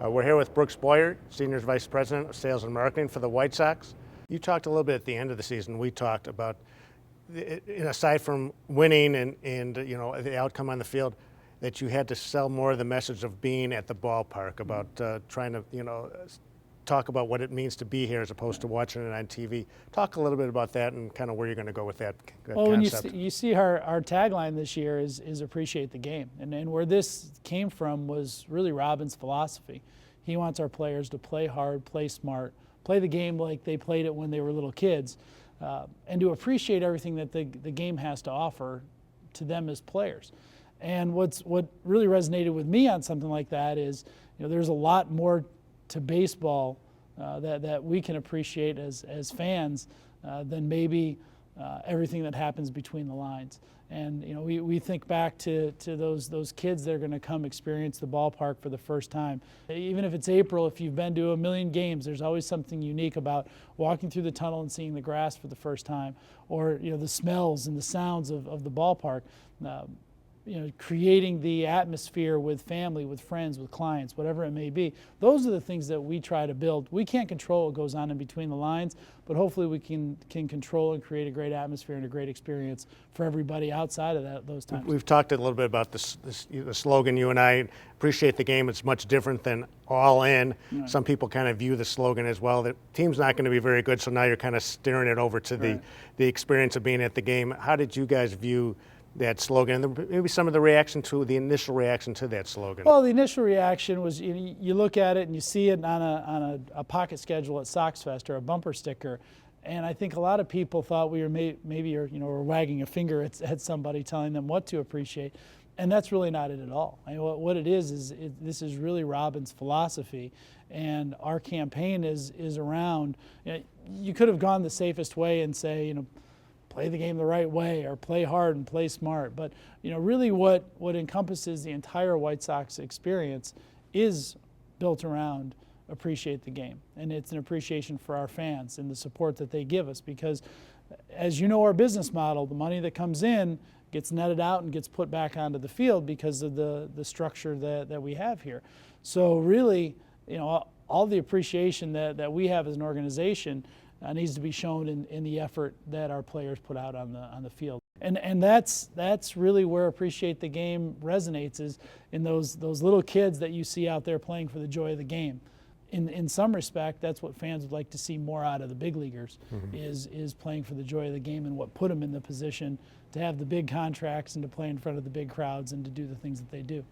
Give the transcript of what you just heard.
We're here with Brooks Boyer, Senior Vice President of Sales and Marketing for the White Sox. You talked a little bit at the end of the season. We talked about, aside from winning and the outcome on the field, that you had to sell more of the message of being at the ballpark, about trying to talk about what it means to be here as opposed to watching it on TV. Talk a little bit about that and kind of where you're going to go with that well, concept. When you see our tagline this year is appreciate the game. And where this came from was really Robin's philosophy. He wants our players to play hard, play smart, play the game like they played it when they were little kids, and to appreciate everything that the game has to offer to them as players. And what really resonated with me on something like that is, there's a lot more to baseball that we can appreciate as fans than maybe everything that happens between the lines. And we think back to those kids that are going to come experience the ballpark for the first time. Even if it's April, if you've been to a million games, there's always something unique about walking through the tunnel and seeing the grass for the first time, or the smells and the sounds of the ballpark. Creating the atmosphere with family, with friends, with clients, whatever it may be. Those are the things that we try to build. We can't control what goes on in between the lines, but hopefully we can control and create a great atmosphere and a great experience for everybody outside of those times. We've talked a little bit about the slogan, you and I, appreciate the game. It's much different than all in. Right. Some people kind of view the slogan as, well, the team's not going to be very good, so now you're kind of steering it over to Right. the experience of being at the game. How did you guys view that slogan, and maybe some of the initial reaction to that slogan? Well, the initial reaction was, you look at it and you see it on a pocket schedule at Sox Fest or a bumper sticker, and I think a lot of people thought we were maybe were wagging a finger at somebody telling them what to appreciate, and that's really not it at all. I mean, what it is this is really Robin's philosophy, and our campaign is around. You could have gone the safest way and say, play the game the right way, or play hard and play smart. But really what encompasses the entire White Sox experience is built around appreciate the game. And it's an appreciation for our fans and the support that they give us, because as you know, our business model, the money that comes in gets netted out and gets put back onto the field because of the structure that we have here. So really, all the appreciation that we have as an organization needs to be shown in the effort that our players put out on the field. And that's really where appreciate the game resonates, is in those little kids that you see out there playing for the joy of the game. In some respect, that's what fans would like to see more out of the big leaguers, is playing for the joy of the game, and what put them in the position to have the big contracts and to play in front of the big crowds and to do the things that they do.